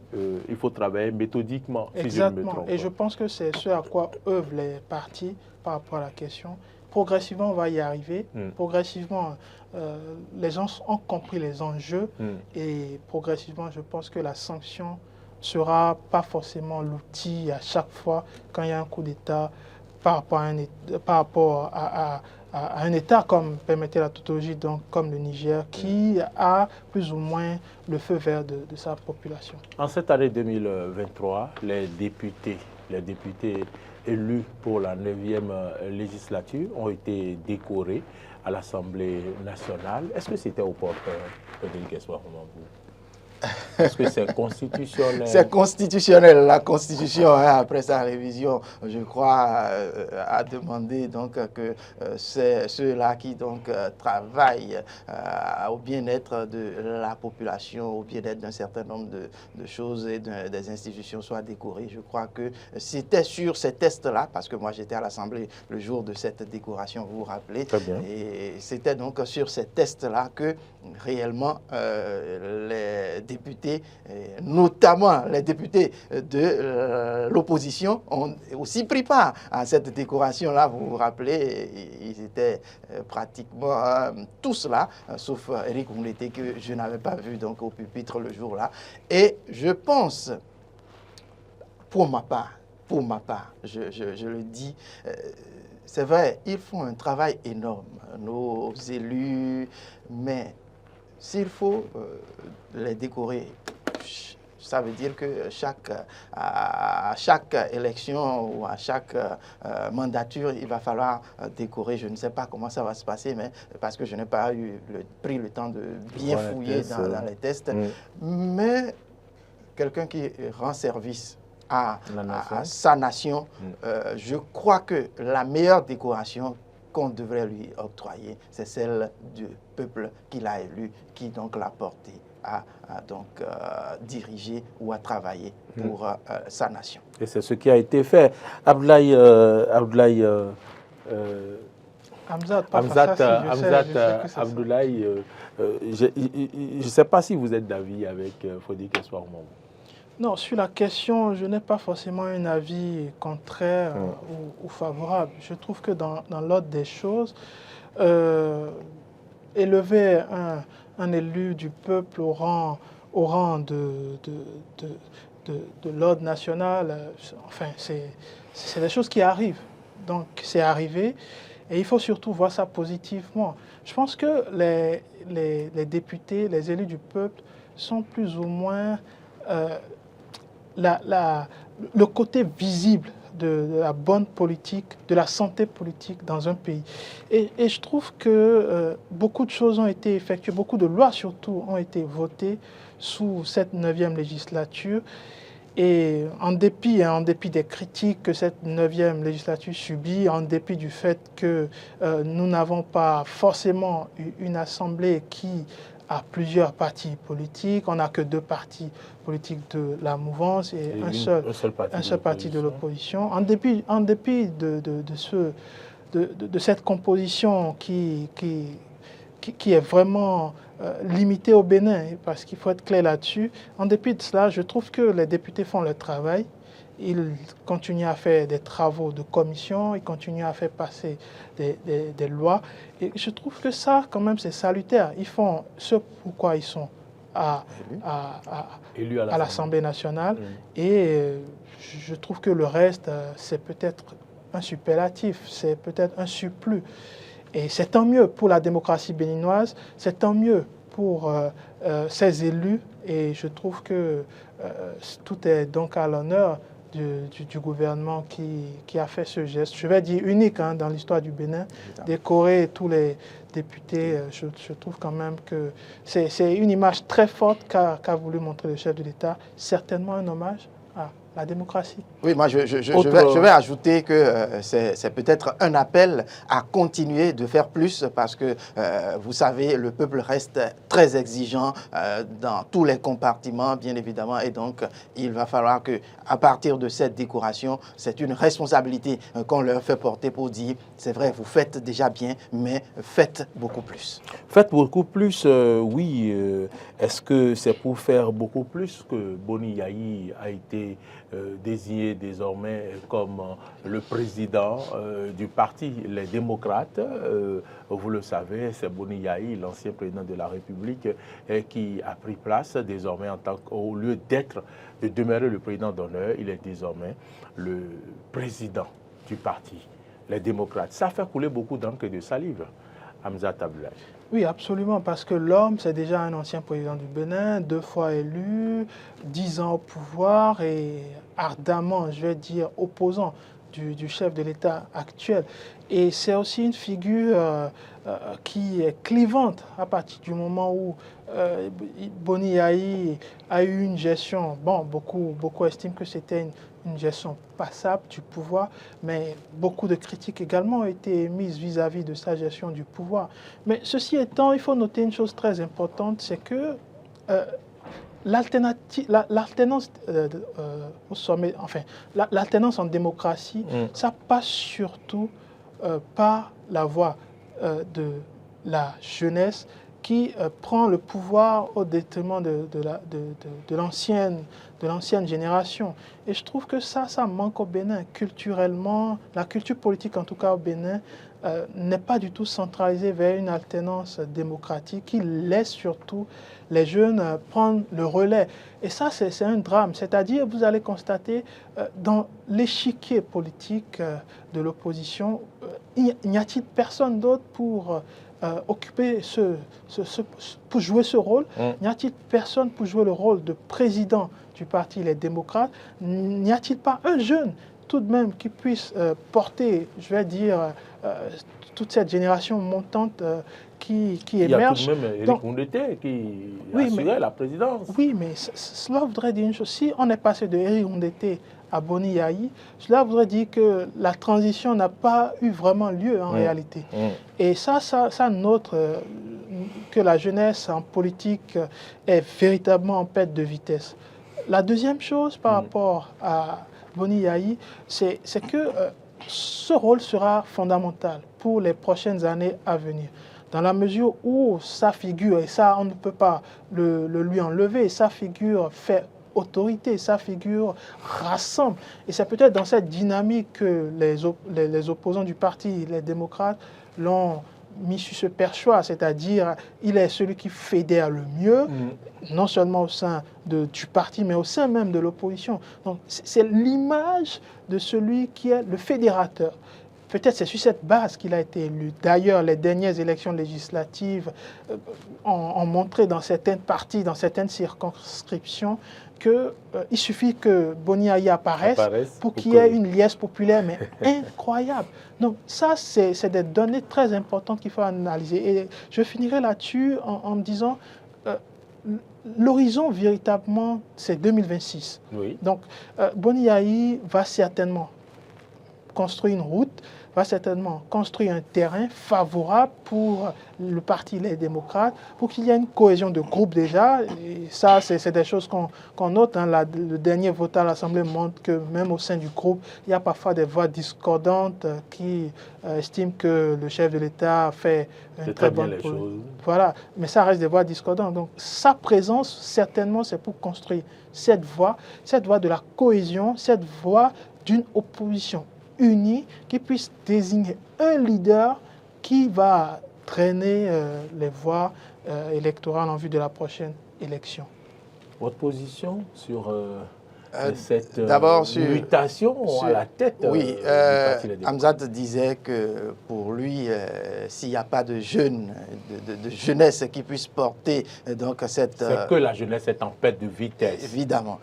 il faut travailler méthodiquement. Exactement, si je ne me trompe et je pense que c'est ce à quoi œuvrent les partis par rapport à la question. Progressivement, on va y arriver. Progressivement, les gens ont compris les enjeux et progressivement, je pense que la sanction sera pas forcément l'outil à chaque fois quand il y a un coup d'État par rapport à un État comme, permettez la tautologie, donc comme le Niger, qui a plus ou moins le feu vert de sa population. En cette année 2023, les députés élus pour la 9e législature ont été décorés à l'Assemblée nationale. Est-ce que c'était opportun, Frédéric Espoir-Mamambou? Est-ce que c'est constitutionnel? C'est constitutionnel. La Constitution, après sa révision, je crois, a demandé donc que ceux-là qui donc travaillent au bien-être de la population, au bien-être d'un certain nombre de choses et des institutions soient décorés. Je crois que c'était sur ces tests-là, parce que moi j'étais à l'Assemblée le jour de cette décoration, vous vous rappelez. Très bien. Et c'était donc sur ces tests-là que réellement les députés, notamment les députés de l'opposition, ont aussi pris part à cette décoration-là. Vous vous rappelez, ils étaient pratiquement tous là, sauf Eric Oumleté que je n'avais pas vu donc au pupitre le jour-là. Et je pense, pour ma part, je le dis, c'est vrai, ils font un travail énorme, nos élus, mais s'il faut les décorer, ça veut dire que à chaque élection ou à chaque mandature, il va falloir décorer. Je ne sais pas comment ça va se passer, mais parce que je n'ai pas pris le temps de bien fouiller dans les tests. Mais quelqu'un qui rend service à sa nation, je crois que la meilleure décoration qu'on devrait lui octroyer, c'est celle du peuple qu'il a élu, qui donc l'a porté à diriger ou à travailler pour sa nation. Et c'est ce qui a été fait. Abdoulaye Hamzat Abdoulaye, je ne sais pas si vous êtes d'avis avec Fodik Espoir Mamou. Non, sur la question, je n'ai pas forcément un avis contraire ou favorable. Je trouve que dans l'ordre des choses, élever un élu du peuple au rang de l'ordre national, enfin, c'est des choses qui arrivent. Donc, c'est arrivé et il faut surtout voir ça positivement. Je pense que les députés, les élus du peuple sont plus ou moins le côté visible de la bonne politique, de la santé politique dans un pays. Et je trouve que beaucoup de choses ont été effectuées, beaucoup de lois surtout ont été votées sous cette 9e législature. Et en dépit des critiques que cette 9e législature subit, en dépit du fait que nous n'avons pas forcément une assemblée qui a plusieurs partis politiques, on n'a que 2 partis politiques de la mouvance et un seul parti de l'opposition. En dépit de cette composition qui est vraiment limitée au Bénin, parce qu'il faut être clair là-dessus, en dépit de cela, je trouve que les députés font leur travail. Ils continuent à faire des travaux de commission, ils continuent à faire passer des lois. Et je trouve que ça, quand même, c'est salutaire. Ils font ce pourquoi ils sont à l'Assemblée nationale. Et je trouve que le reste, c'est peut-être un superlatif, c'est peut-être un surplus. Et c'est tant mieux pour la démocratie béninoise, c'est tant mieux pour ces élus. Et je trouve que tout est donc à l'honneur du gouvernement qui a fait ce geste, je vais dire unique dans l'histoire du Bénin, décorer tous les députés. Je trouve quand même que c'est une image très forte qu'a voulu montrer le chef de l'État, certainement un hommage à la démocratie. Oui, moi je vais ajouter que c'est peut-être un appel à continuer de faire plus parce que, vous savez, le peuple reste très exigeant dans tous les compartiments, bien évidemment, et donc il va falloir qu'à partir de cette décoration, c'est une responsabilité qu'on leur fait porter pour dire, c'est vrai, vous faites déjà bien, mais faites beaucoup plus. Faites beaucoup plus, oui. Est-ce que c'est pour faire beaucoup plus que Boni Yayi a été désigné désormais comme le président du parti Les Démocrates? Vous le savez, c'est Boni Yayi, l'ancien président de la République, qui a pris place désormais au lieu de demeurer le président d'honneur, il est désormais le président du parti Les Démocrates. Ça fait couler beaucoup d'encre et de salive, Hamzat Abdoulaye. Oui, absolument, parce que l'homme, c'est déjà un ancien président du Bénin, 2 fois élu, 10 ans au pouvoir et ardemment, je vais dire, opposant du chef de l'État actuel. Et c'est aussi une figure qui est clivante à partir du moment où Boni Yayi a eu une gestion, bon, beaucoup estiment que c'était une gestion passable du pouvoir, mais beaucoup de critiques également ont été émises vis-à-vis de sa gestion du pouvoir. Mais ceci étant, il faut noter une chose très importante, c'est que l'alternance au sommet, enfin, l'alternance en démocratie, ça passe surtout par la voie de la jeunesse qui prend le pouvoir au détriment de l'ancienne génération. Et je trouve que ça manque au Bénin. Culturellement, la culture politique, en tout cas au Bénin, n'est pas du tout centralisée vers une alternance démocratique qui laisse surtout les jeunes prendre le relais. Et ça, c'est un drame. C'est-à-dire, vous allez constater, dans l'échiquier politique de l'opposition, n'y a-t-il personne d'autre pour occuper pour jouer ce rôle? N'y a-t-il personne pour jouer le rôle de président du parti Les Démocrates? N'y a-t-il pas un jeune? tout de même qui puisse porter, je vais dire, toute cette génération montante qui émerge. Il y a tout de même Éric Ndoundete qui assurait la présidence. Oui, mais cela voudrait dire une chose. Si on est passé de Éric Ndoundete à Boni Yayi, cela voudrait dire que la transition n'a pas eu vraiment lieu en réalité. Et ça note que la jeunesse en politique est véritablement en perte de vitesse. La deuxième chose par rapport à Boni Yayi, c'est que ce rôle sera fondamental pour les prochaines années à venir. Dans la mesure où sa figure, et ça on ne peut pas le lui enlever, sa figure fait autorité, sa figure rassemble. Et c'est peut-être dans cette dynamique que les opposants du parti, les démocrates, l'ont mis sur ce perchoir, c'est-à-dire il est celui qui fédère le mieux, non seulement au sein du parti, mais au sein même de l'opposition. Donc c'est l'image de celui qui est le fédérateur. Peut-être c'est sur cette base qu'il a été élu. D'ailleurs, les dernières élections législatives ont montré dans certaines parties, dans certaines circonscriptions, qu'il suffit que Boni Yayi apparaisse pour qu'il y ait une liesse populaire, mais incroyable. Donc ça, c'est des données très importantes qu'il faut analyser. Et je finirai là-dessus en me disant, l'horizon véritablement, c'est 2026. Oui. Donc Boni Yayi va certainement construire une route, va certainement construire un terrain favorable pour le parti Les Démocrates, pour qu'il y ait une cohésion de groupe déjà. Et ça, c'est des choses qu'on note. Hein. Le dernier vote à l'Assemblée montre que même au sein du groupe, il y a parfois des voix discordantes qui estiment que le chef de l'État fait une très bonne chose. Voilà, mais ça reste des voix discordantes. Donc sa présence, certainement, c'est pour construire cette voie de la cohésion, cette voie d'une opposition unis qui puisse désigner un leader qui va traîner les voies électorales en vue de la prochaine élection. Votre position sur cette mutation à la tête du parti Les Démocrates? Hamzat disait que pour lui, s'il n'y a pas de jeunes, de jeunesse qui puisse porter donc cette... C'est que la jeunesse est en perte de vitesse. Évidemment.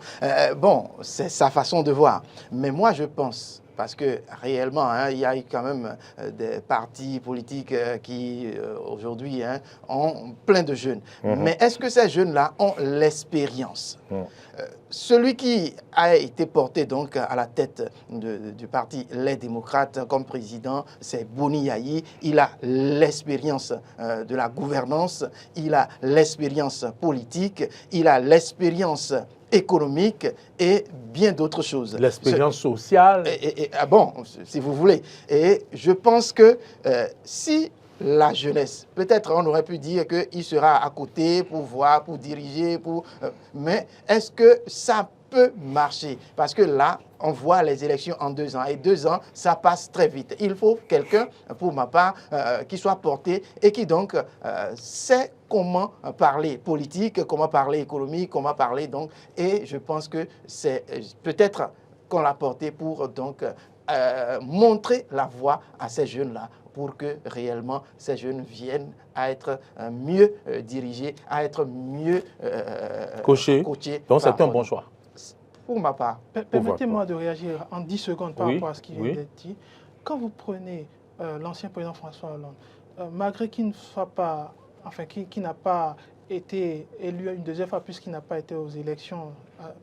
Bon, c'est sa façon de voir. Mais moi, je pense... Parce que réellement, il y a eu quand même des partis politiques qui, aujourd'hui, ont plein de jeunes. Mais est-ce que ces jeunes-là ont l'expérience? Celui qui a été porté donc à la tête du parti Les Démocrates comme président, c'est Boni Yayi. Il a l'expérience de la gouvernance, il a l'expérience politique, il a l'expérience économique et bien d'autres choses. L'expérience sociale. Bon, si vous voulez. Et je pense que si la jeunesse, peut-être on aurait pu dire qu'il sera à côté pour voir, pour diriger, mais est-ce que ça peut marcher? Parce que là, on voit les élections en 2 ans. Et 2 ans, ça passe très vite. Il faut quelqu'un, pour ma part, qui soit porté et qui donc sait comment parler politique, comment parler économie, comment parler donc. Et je pense que c'est peut-être qu'on l'a porté pour donc montrer la voie à ces jeunes-là, pour que réellement ces jeunes viennent à être mieux dirigés, à être mieux coachés. Donc c'est un bon choix. Pour ma part, permettez-moi de réagir en 10 secondes par rapport à ce qui vient d'être dit. Quand vous prenez l'ancien président François Hollande, malgré qu'il ne soit pas, enfin, qui n'a pas été élu une deuxième fois, puisqu'il n'a pas été aux élections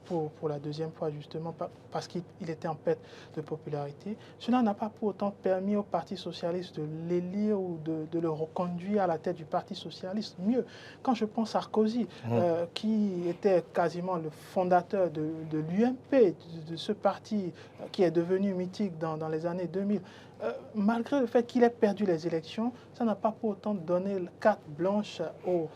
pour la deuxième fois, justement, parce qu'il était en perte de popularité, cela n'a pas pour autant permis au Parti socialiste de l'élire ou de le reconduire à la tête du Parti socialiste. Mieux, quand je pense à Sarkozy, qui était quasiment le fondateur de l'UMP, de ce parti qui est devenu mythique dans les années 2000, malgré le fait qu'il ait perdu les élections, ça n'a pas pour autant donné carte blanche aux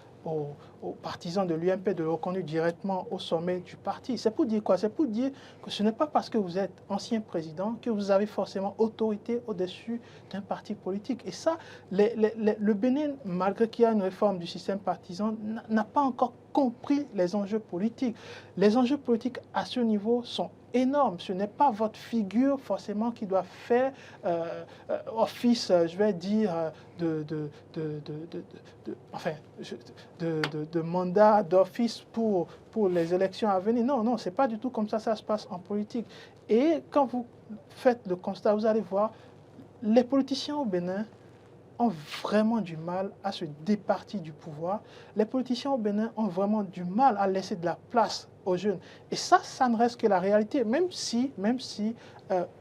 partisans de l'UMP de le reconnaître directement au sommet du parti. C'est pour dire quoi? C'est pour dire que ce n'est pas parce que vous êtes ancien président que vous avez forcément autorité au-dessus d'un parti politique. Et ça, le Bénin, malgré qu'il y a une réforme du système partisan, n'a pas encore compris les enjeux politiques. Les enjeux politiques à ce niveau sont énorme. Ce n'est pas votre figure forcément qui doit faire office, je vais dire, de mandat d'office pour les élections à venir. Non, non, ce n'est pas du tout comme ça se passe en politique. Et quand vous faites le constat, vous allez voir, les politiciens au Bénin ont vraiment du mal à se départir du pouvoir. Les politiciens au Bénin ont vraiment du mal à laisser de la place aux jeunes. Et ça ne reste que la réalité. Même si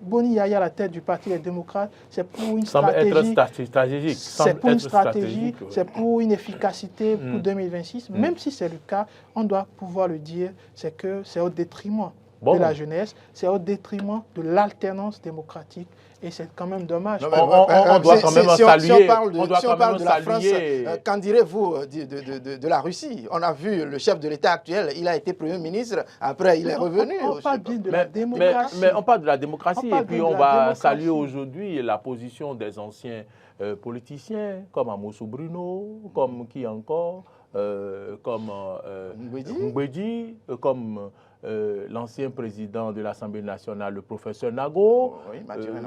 Boni Yaya, à la tête du Parti des démocrates, c'est pour une stratégie. Stratégique. C'est pour une stratégie, c'est pour une efficacité pour 2026. Même si c'est le cas, on doit pouvoir le dire, c'est que c'est au détriment de la jeunesse, c'est au détriment de l'alternance démocratique. Et c'est quand même dommage. On doit quand même saluer. Si on parle de la France, qu'en direz-vous de la Russie? On a vu le chef de l'État actuel, il a été Premier ministre, après il est revenu. On parle bien de la démocratie. Mais on parle de la démocratie et puis on va saluer aujourd'hui la position des anciens politiciens, comme Amosou Bruno, comme qui encore, comme Mbedi, comme l'ancien président de l'Assemblée nationale, le professeur Nago,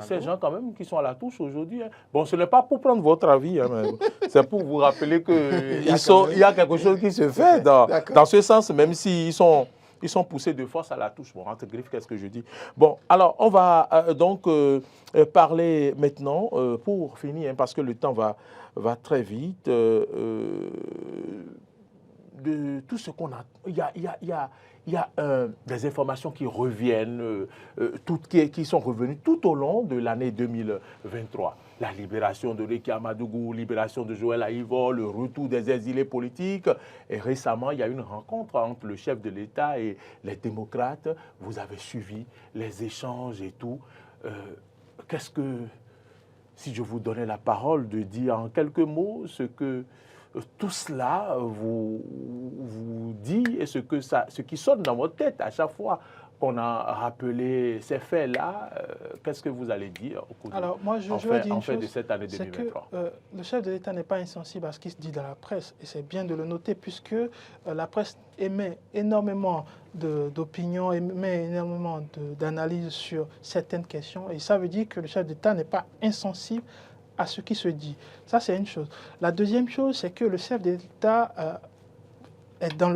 ces gens quand même qui sont à la touche aujourd'hui. Hein. Bon, ce n'est pas pour prendre votre avis, hein, c'est pour vous rappeler qu'il y a quelque chose qui se fait dans ce sens, même s'ils sont poussés de force à la touche. Bon, entre griffes, qu'est-ce que je dis? Bon, alors, on va donc parler maintenant, pour finir, hein, parce que le temps va très vite, de tout ce qu'on a. Il y a des informations qui reviennent, qui sont revenues tout au long de l'année 2023. La libération de Réki Amadougou, libération de Joël Aïvo, le retour des exilés politiques. Et récemment, il y a eu une rencontre entre le chef de l'État et les démocrates. Vous avez suivi les échanges et tout. Qu'est-ce que, si je vous donnais la parole, de dire en quelques mots ce que tout cela vous dit et ce qui sonne dans votre tête à chaque fois qu'on a rappelé ces faits-là, qu'est-ce que vous allez dire au cours de cette année 2023? Que le chef de l'État n'est pas insensible à ce qui se dit dans la presse, et c'est bien de le noter, puisque la presse émet énormément d'opinions, émet énormément d'analyses sur certaines questions, et ça veut dire que le chef d'État n'est pas insensible à ce qui se dit. Ça, c'est une chose. La deuxième chose, c'est que le chef de l'État est dans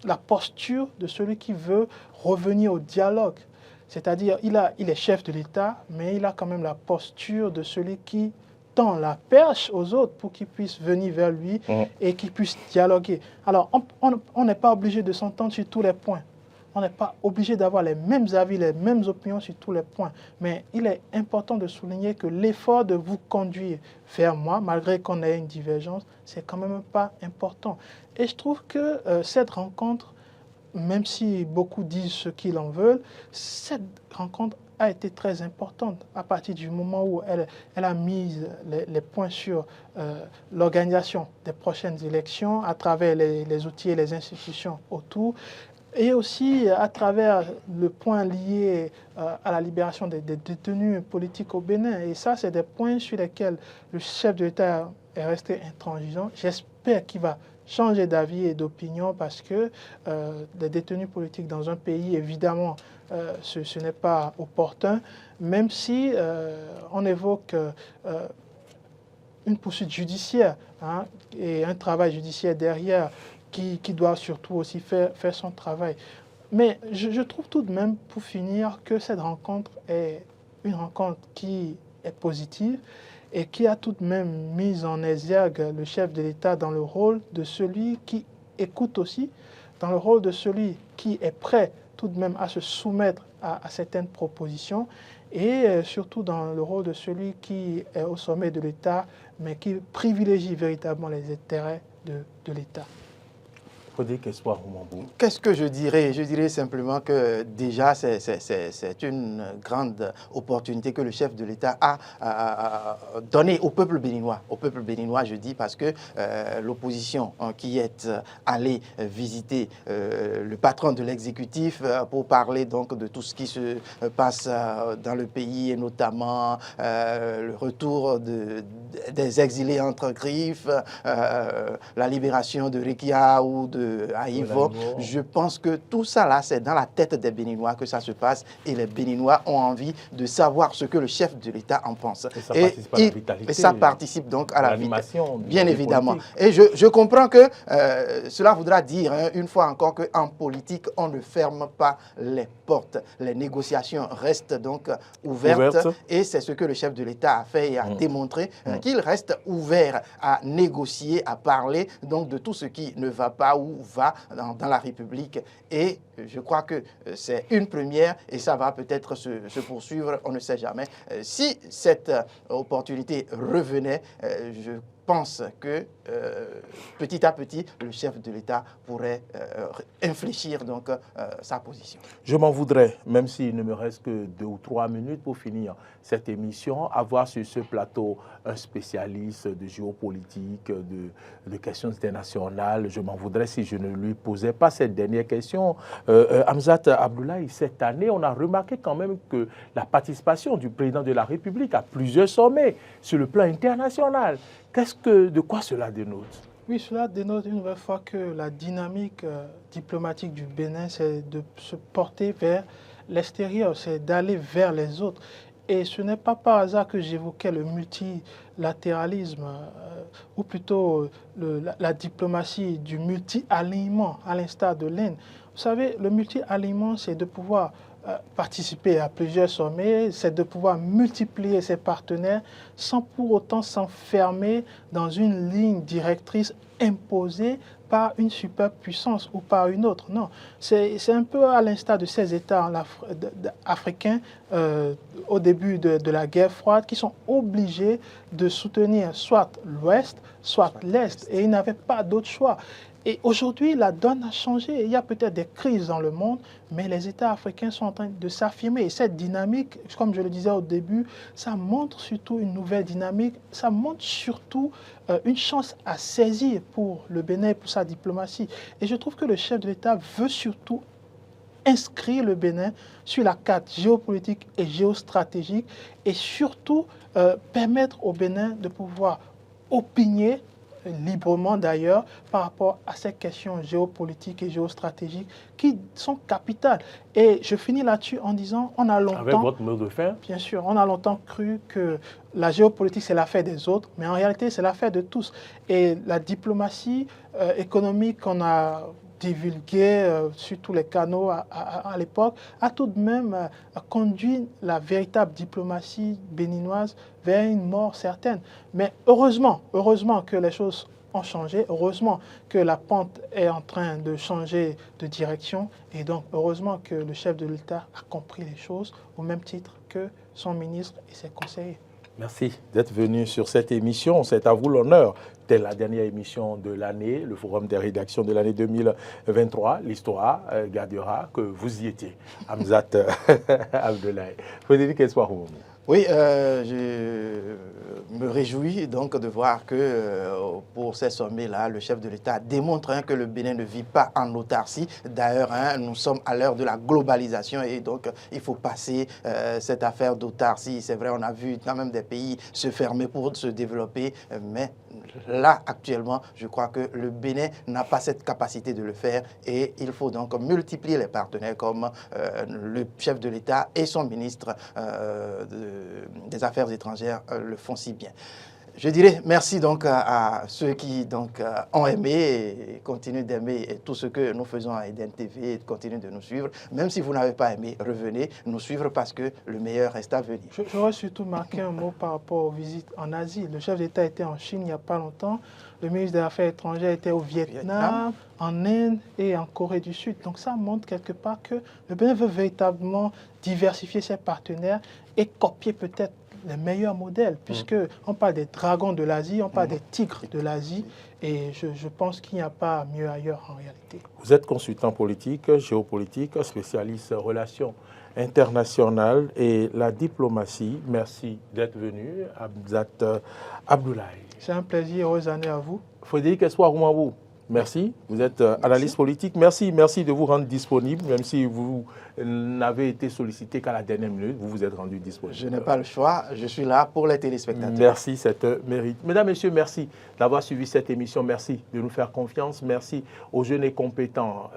la posture de celui qui veut revenir au dialogue. C'est-à-dire, il est chef de l'État, mais il a quand même la posture de celui qui tend la perche aux autres pour qu'ils puissent venir vers lui et qu'ils puissent dialoguer. Alors, on n'est pas obligé de s'entendre sur tous les points. On n'est pas obligé d'avoir les mêmes avis, les mêmes opinions sur tous les points. Mais il est important de souligner que l'effort de vous conduire vers moi, malgré qu'on ait une divergence, c'est quand même pas important. Et je trouve que cette rencontre, même si beaucoup disent ce qu'ils en veulent, cette rencontre a été très importante à partir du moment où elle a mis les points sur l'organisation des prochaines élections à travers les outils et les institutions autour. Et aussi à travers le point lié à la libération des détenus politiques au Bénin. Et ça, c'est des points sur lesquels le chef de l'État est resté intransigeant. J'espère qu'il va changer d'avis et d'opinion parce que des détenus politiques dans un pays, évidemment, ce n'est pas opportun, même si on évoque une poursuite judiciaire et un travail judiciaire derrière qui doit surtout aussi faire son travail. Mais je trouve tout de même, pour finir, que cette rencontre est une rencontre qui est positive et qui a tout de même mis en exergue le chef de l'État dans le rôle de celui qui écoute aussi, dans le rôle de celui qui est prêt tout de même à se soumettre à certaines propositions et surtout dans le rôle de celui qui est au sommet de l'État, mais qui privilégie véritablement les intérêts de l'État. Qu'est-ce que je dirais? Je dirais simplement que déjà, c'est une grande opportunité que le chef de l'État a donnée au peuple béninois. Au peuple béninois, je dis, parce que l'opposition qui est allée visiter le patron de l'exécutif pour parler donc de tout ce qui se passe dans le pays, et notamment le retour des exilés entre griffes, la libération de Rekia ou de à Yvon. Je pense que tout ça là, c'est dans la tête des Béninois que ça se passe et les Béninois ont envie de savoir ce que le chef de l'État en pense. Et ça participe donc à l'animation, bien évidemment. Et je comprends que cela voudra dire, hein, une fois encore, qu'en politique, on ne ferme pas les portes. Les négociations restent donc ouvertes. Et c'est ce que le chef de l'État a fait et a démontré, qu'il reste ouvert à négocier, à parler donc de tout ce qui ne va pas ou va dans la République. Et je crois que c'est une première et ça va peut-être se poursuivre, on ne sait jamais. Si cette opportunité revenait, je pense que petit à petit, le chef de l'État pourrait infléchir donc sa position. Je m'en voudrais, même s'il ne me reste que 2 ou 3 minutes pour finir cette émission, avoir sur ce plateau un spécialiste de géopolitique, de questions internationales. Je m'en voudrais si je ne lui posais pas cette dernière question. Hamzat Abdoulaye, cette année, on a remarqué quand même que la participation du président de la République à plusieurs sommets sur le plan international. De quoi cela dénote? Oui, cela dénote une nouvelle fois que la dynamique diplomatique du Bénin, c'est de se porter vers l'extérieur, c'est d'aller vers les autres. Et ce n'est pas par hasard que j'évoquais le multilatéralisme, ou plutôt la diplomatie du multi-alignement, à l'instar de l'Inde. Vous savez, le multi-alignement, c'est de pouvoir participer à plusieurs sommets, c'est de pouvoir multiplier ses partenaires sans pour autant s'enfermer dans une ligne directrice imposée par une superpuissance ou par une autre. Non, c'est un peu à l'instar de ces États africains au début de la guerre froide qui sont obligés de soutenir soit l'Ouest, soit l'Est, et ils n'avaient pas d'autre choix. Et aujourd'hui, la donne a changé. Il y a peut-être des crises dans le monde, mais les États africains sont en train de s'affirmer. Et cette dynamique, comme je le disais au début, ça montre surtout une nouvelle dynamique. Ça montre surtout une chance à saisir pour le Bénin et pour sa diplomatie. Et je trouve que le chef de l'État veut surtout inscrire le Bénin sur la carte géopolitique et géostratégique et surtout permettre au Bénin de pouvoir opiner librement d'ailleurs par rapport à ces questions géopolitiques et géostratégiques qui sont capitales. Et je finis là-dessus en disant, on a longtemps... Avec votre mot de fin. Bien sûr, on a longtemps cru que la géopolitique c'est l'affaire des autres, mais en réalité c'est l'affaire de tous. Et la diplomatie économique qu'on a divulguée sur tous les canaux à l'époque, a tout de même conduit la véritable diplomatie béninoise vers une mort certaine. Mais heureusement que les choses ont changé, heureusement que la pente est en train de changer de direction et donc heureusement que le chef de l'État a compris les choses au même titre que son ministre et ses conseillers. Merci d'être venu sur cette émission. C'est à vous l'honneur. C'était la dernière émission de l'année, le Forum des rédactions de l'année 2023. L'histoire gardera que vous y étiez. Hamzat Abdoulaye. Frédéric Espoir. Oui, je me réjouis donc de voir que pour ces sommets-là, le chef de l'État démontre que le Bénin ne vit pas en autarcie. D'ailleurs, nous sommes à l'heure de la globalisation et donc il faut passer cette affaire d'autarcie. C'est vrai, on a vu quand même des pays se fermer pour se développer, mais là, actuellement, je crois que le Bénin n'a pas cette capacité de le faire et il faut donc multiplier les partenaires comme le chef de l'État et son ministre des Affaires étrangères le font si bien. Je dirais merci donc à ceux qui donc ont aimé et continuent d'aimer tout ce que nous faisons à Eden TV et continuent de nous suivre. Même si vous n'avez pas aimé, revenez nous suivre parce que le meilleur reste à venir. J'aurais surtout marqué un mot par rapport aux visites en Asie. Le chef d'État était en Chine il n'y a pas longtemps. Le ministre des Affaires étrangères était au Vietnam, en Inde et en Corée du Sud. Donc ça montre quelque part que le Bénin veut véritablement diversifier ses partenaires et copier peut-être les meilleurs modèles, puisqu'on parle des dragons de l'Asie, on parle des tigres de l'Asie, et je pense qu'il n'y a pas mieux ailleurs en réalité. Vous êtes consultant politique, géopolitique, spécialiste relations internationales et la diplomatie. Merci d'être venu, Hamzat Abdoulaye. C'est un plaisir, heureuse année à vous. Frédéric Espoir-Roumabou, merci. Vous êtes analyste politique. Merci de vous rendre disponible, même si vous n'avez été sollicité qu'à la dernière minute. Vous vous êtes rendu disponible. Je n'ai pas le choix. Je suis là pour les téléspectateurs. Merci, c'est un mérite. Mesdames, Messieurs, merci d'avoir suivi cette émission. Merci de nous faire confiance. Merci aux jeunes et compétents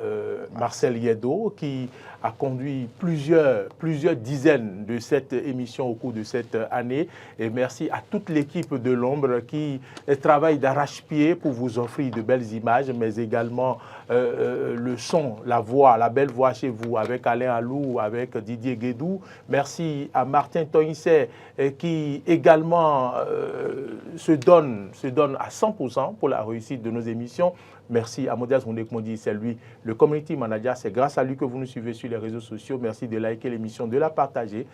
Marcel Yedo qui a conduit plusieurs dizaines de cette émission au cours de cette année. Et merci à toute l'équipe de l'Ombre qui travaille d'arrache-pied pour vous offrir de belles images, mais également le son, la voix, la belle voix chez vous avec Alain Alou, avec Didier Guédou. Merci à Martin Toïnset qui également se donne à 100% pour la réussite de nos émissions. Merci à Modeste Mondekmondi, c'est lui, le community manager. C'est grâce à lui que vous nous suivez sur les réseaux sociaux. Merci de liker l'émission, de la partager.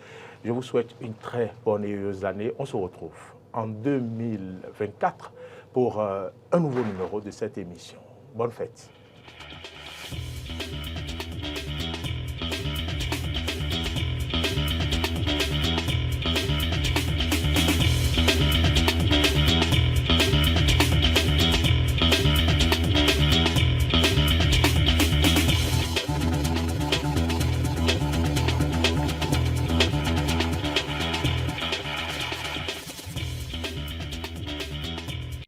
Je vous souhaite une très bonne et heureuse année. On se retrouve en 2024 pour un nouveau numéro de cette émission. Bonne fête.